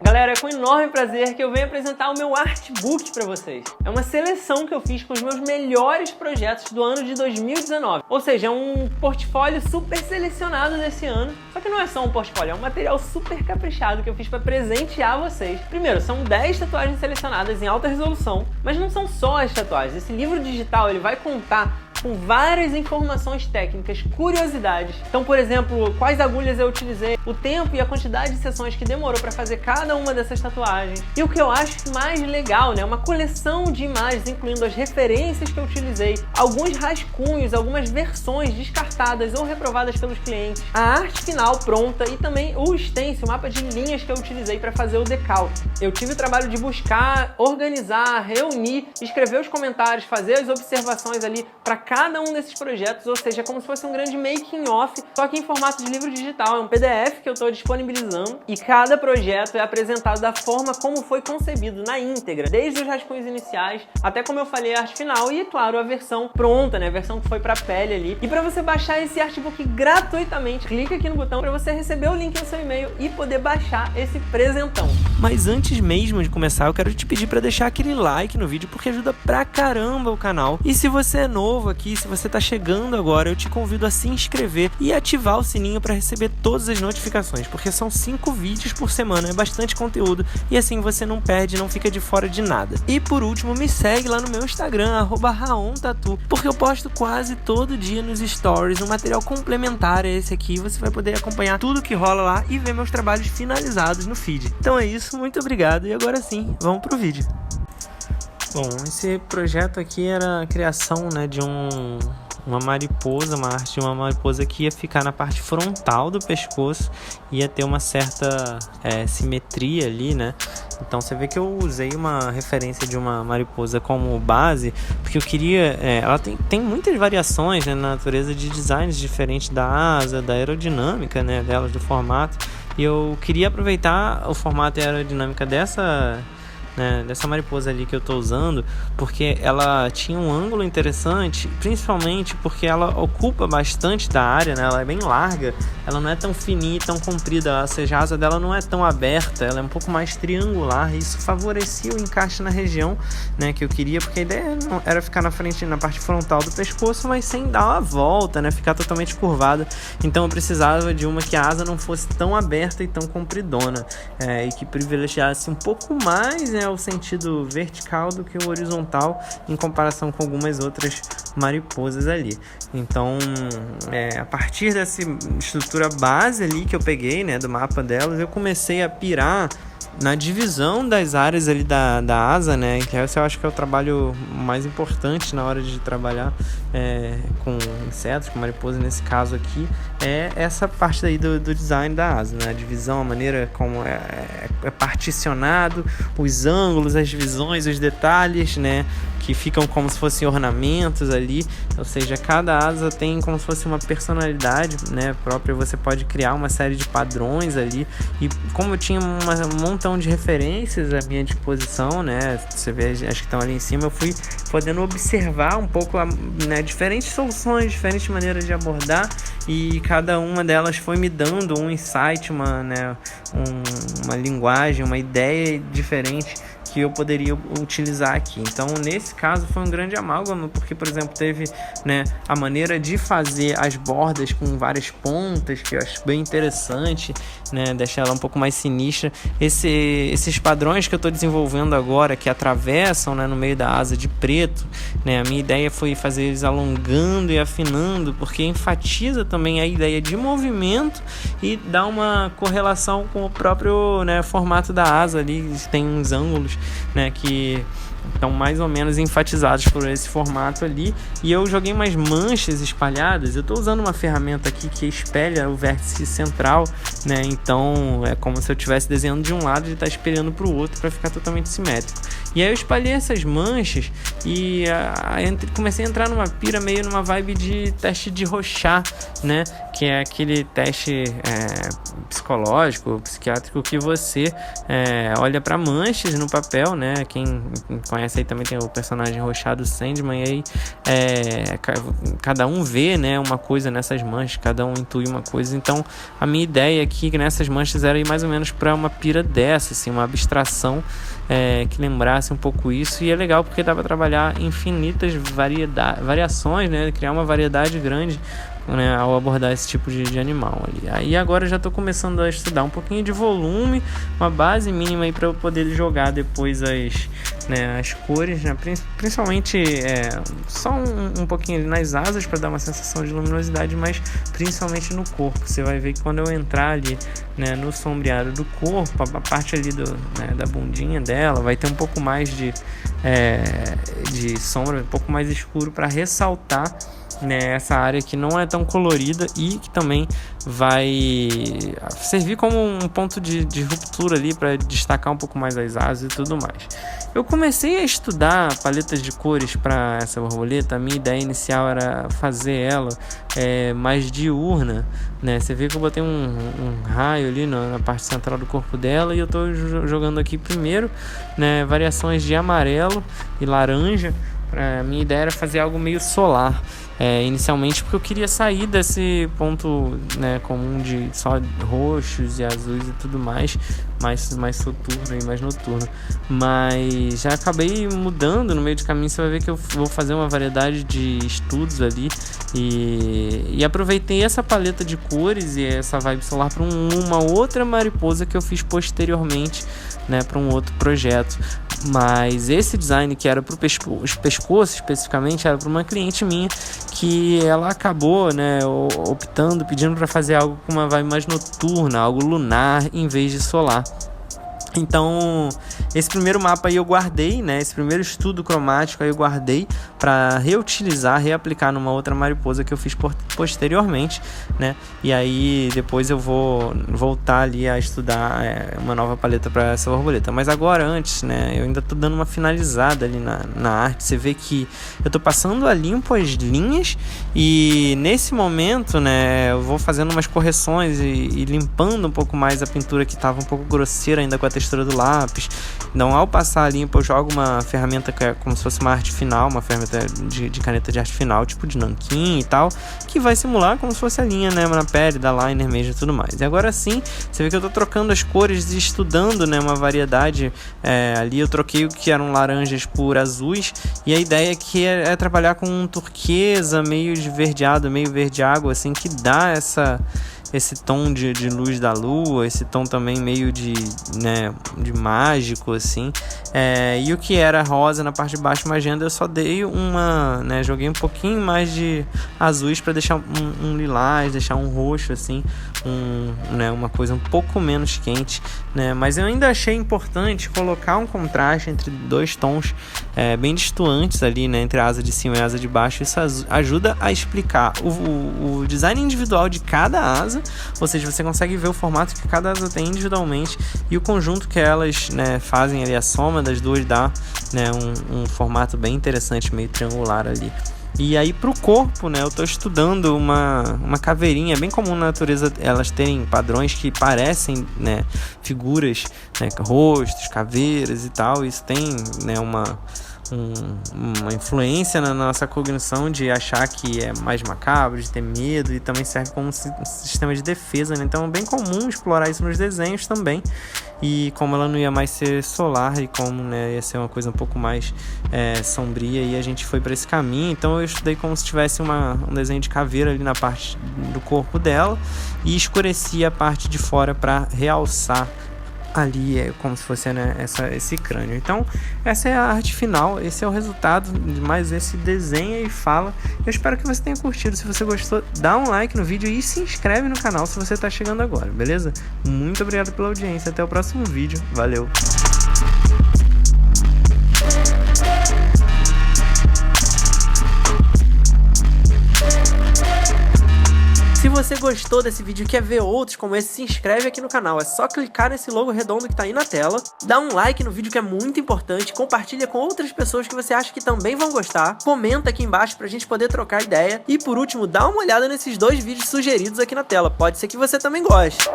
Galera, é com enorme prazer que eu venho apresentar o meu artbook para vocês. É uma seleção que eu fiz com os meus melhores projetos do ano de 2019. Ou seja, é um portfólio super selecionado desse ano. Só que não é só um portfólio, é um material super caprichado que eu fiz para presentear vocês. Primeiro, são 10 tatuagens selecionadas em alta resolução, mas não são só as tatuagens. Esse livro digital ele vai contar com várias informações técnicas, curiosidades. Então, por exemplo, quais agulhas eu utilizei, o tempo e a quantidade de sessões que demorou para fazer cada uma dessas tatuagens. E o que eu acho mais legal, né? Uma coleção de imagens, incluindo as referências que eu utilizei, alguns rascunhos, algumas versões descartadas ou reprovadas pelos clientes, a arte final pronta e também o stencil, o mapa de linhas que eu utilizei para fazer o decalque. Eu tive o trabalho de buscar, organizar, reunir, escrever os comentários, fazer as observações ali para cada um desses projetos, ou seja, é como se fosse um grande making-off, só que em formato de livro digital. É um PDF que eu estou disponibilizando e cada projeto é apresentado da forma como foi concebido, na íntegra, desde os rascunhos iniciais até, como eu falei, a arte final e, claro, a versão pronta, né? A versão que foi para a pele ali. E para você baixar esse artbook gratuitamente, clica aqui no botão para você receber o link no seu e-mail e poder baixar esse presentão. Mas antes mesmo de começar, eu quero te pedir para deixar aquele like no vídeo, porque ajuda pra caramba o canal. E se você é novo aqui, se você tá chegando agora, eu te convido a se inscrever e ativar o sininho para receber todas as notificações, porque são 5 vídeos por semana, é bastante conteúdo e assim você não perde, não fica de fora de nada. E por último, me segue lá no meu Instagram, @raontatu, porque eu posto quase todo dia nos stories um material complementar a esse aqui. Você vai poder acompanhar tudo que rola lá e ver meus trabalhos finalizados no feed. Então é isso, muito obrigado e agora sim, vamos pro vídeo. Bom, esse projeto aqui era a criação, né, de uma mariposa, uma arte de uma mariposa que ia ficar na parte frontal do pescoço, ia ter uma certa simetria ali, né? Então você vê que eu usei uma referência de uma mariposa como base, porque eu queria, ela tem muitas variações, né, na natureza de designs diferentes da asa, da aerodinâmica, né, delas, do formato, e eu queria aproveitar o formato e a aerodinâmica dessa mariposa ali que eu tô usando, porque ela tinha um ângulo interessante, principalmente porque ela ocupa bastante da área, né? Ela é bem larga, ela não é tão fininha e tão comprida, ou seja, a asa dela não é tão aberta, ela é um pouco mais triangular, e isso favorecia o encaixe na região, né, que eu queria, porque a ideia era ficar na frente, na parte frontal do pescoço, mas sem dar uma volta, né, ficar totalmente curvada. Então eu precisava de uma que a asa não fosse tão aberta e tão compridona, e que privilegiasse um pouco mais, né, o sentido vertical do que o horizontal, em comparação com algumas outras mariposas ali. Então, a partir dessa estrutura base ali que eu peguei, né, do mapa delas, eu comecei a pirar na divisão das áreas ali da asa, né, que esse eu acho que é o trabalho mais importante na hora de trabalhar com insetos, com mariposa nesse caso aqui, é essa parte aí do design da asa, né, a divisão, a maneira como é particionado, os ângulos, as divisões, os detalhes, né, que ficam como se fossem ornamentos ali, ou seja, cada asa tem como se fosse uma personalidade, né, própria. Você pode criar uma série de padrões ali, e como eu tinha um montão de referências à minha disposição, né, você vê, acho que estão ali em cima, eu fui podendo observar um pouco, né, diferentes soluções, diferentes maneiras de abordar, e cada uma delas foi me dando um insight, uma linguagem, uma ideia diferente que eu poderia utilizar aqui. Então, nesse caso, foi um grande amálgama, porque, por exemplo, teve, né, a maneira de fazer as bordas com várias pontas, que eu acho bem interessante, né, deixar ela um pouco mais sinistra. Esses padrões que eu estou desenvolvendo agora, que atravessam, né, no meio da asa de preto, né, a minha ideia foi fazer eles alongando e afinando, porque enfatiza também a ideia de movimento e dá uma correlação com o próprio, né, formato da asa ali. Tem uns ângulos, né, que estão mais ou menos enfatizados por esse formato ali, e eu joguei umas manchas espalhadas. Eu estou usando uma ferramenta aqui que espelha o vértice central, né, então é como se eu estivesse desenhando de um lado e está espelhando para o outro para ficar totalmente simétrico. E aí eu espalhei essas manchas e comecei a entrar numa pira, meio numa vibe de teste de Rorschach, né? Que é aquele teste psicológico, psiquiátrico, que você olha para manchas no papel, né? Quem conhece aí também tem o personagem Rorschach do Sandman, e aí cada um vê, né, uma coisa nessas manchas, cada um intui uma coisa. Então a minha ideia aqui nessas manchas era ir mais ou menos para uma pira dessa, assim, uma abstração que lembrasse um pouco isso. E é legal porque dá para trabalhar infinitas variações, né? Criar uma variedade grande, né, ao abordar esse tipo de animal ali. Aí agora eu já estou começando a estudar um pouquinho de volume, uma base mínima aí para eu poder jogar depois as cores, né, principalmente só um pouquinho ali nas asas para dar uma sensação de luminosidade, mas principalmente no corpo. Você vai ver que quando eu entrar ali, né, no sombreado do corpo, a parte ali da bundinha dela vai ter um pouco mais de sombra, um pouco mais escuro para ressaltar, né, essa área que não é tão colorida e que também vai servir como um ponto de ruptura ali para destacar um pouco mais as asas e tudo mais. Eu comecei a estudar paletas de cores para essa borboleta. A minha ideia inicial era fazer ela mais diurna, né? Você vê que eu botei um raio ali na parte central do corpo dela, e eu estou jogando aqui primeiro, né, variações de amarelo e laranja. A minha ideia era fazer algo meio solar, inicialmente, porque eu queria sair desse ponto, né, comum de só roxos e azuis e tudo mais soturno e mais noturno. Mas já acabei mudando no meio do caminho. Você vai ver que eu vou fazer uma variedade de estudos ali, e aproveitei essa paleta de cores e essa vibe solar para uma outra mariposa que eu fiz posteriormente, né, para um outro projeto. Mas esse design, que era para o pescoço especificamente, era para uma cliente minha, que ela acabou, né, pedindo para fazer algo com uma vibe mais noturna, algo lunar em vez de solar. Então, esse primeiro mapa aí eu guardei, né? Esse primeiro estudo cromático aí eu guardei para reaplicar numa outra mariposa que eu fiz posteriormente, né? E aí depois eu vou voltar ali a estudar uma nova paleta para essa borboleta. Mas agora, antes, né? Eu ainda tô dando uma finalizada ali na arte. Você vê que eu tô passando a limpo as linhas, e nesse momento, né, eu vou fazendo umas correções e limpando um pouco mais a pintura, que tava um pouco grosseira ainda com a textura do lápis. Então, ao passar a limpo, eu jogo uma ferramenta que é como se fosse uma arte final, uma ferramenta de caneta de arte final, tipo de nanquim e tal, que vai simular como se fosse a linha, né, na pele da liner mesmo e tudo mais. E agora sim, você vê que eu tô trocando as cores e estudando, né, uma variedade ali. Eu troquei o que eram laranjas por azuis, e a ideia aqui é trabalhar com um turquesa meio esverdeado, meio verde água, assim, que dá esse tom de luz da lua, esse tom também meio de mágico, assim. E o que era rosa na parte de baixo, magenta, eu só dei joguei um pouquinho mais de azuis para deixar um lilás, deixar um roxo, assim, uma coisa um pouco menos quente, né? Mas eu ainda achei importante colocar um contraste entre dois tons bem distantes ali, né, entre a asa de cima e a asa de baixo. Isso ajuda a explicar o design individual de cada asa, ou seja, você consegue ver o formato que cada asa tem individualmente, e o conjunto que elas, né, fazem ali, a soma das duas dá, né, um formato bem interessante, meio triangular ali. E aí pro corpo, né, eu tô estudando uma caveirinha. É bem comum na natureza elas terem padrões que parecem, né, figuras, né, rostos, caveiras e tal. Isso tem, né, uma influência na nossa cognição de achar que é mais macabro, de ter medo, e também serve como um sistema de defesa, né? Então é bem comum explorar isso nos desenhos também. E como ela não ia mais ser solar, e como, né, ia ser uma coisa um pouco mais sombria, e a gente foi para esse caminho. Então eu estudei como se tivesse um desenho de caveira ali na parte do corpo dela, e escureci a parte de fora para realçar ali, como se fosse, né, esse crânio. Então essa é a arte final, esse é o resultado de mais esse desenho e fala. Eu espero que você tenha curtido. Se você gostou, dá um like no vídeo e se inscreve no canal se você está chegando agora, beleza? Muito obrigado pela audiência, até o próximo vídeo, valeu! Se você gostou desse vídeo e quer ver outros como esse, se inscreve aqui no canal. É só clicar nesse logo redondo que tá aí na tela, dá um like no vídeo que é muito importante, compartilha com outras pessoas que você acha que também vão gostar, comenta aqui embaixo pra gente poder trocar ideia e, por último, dá uma olhada nesses 2 vídeos sugeridos aqui na tela. Pode ser que você também goste.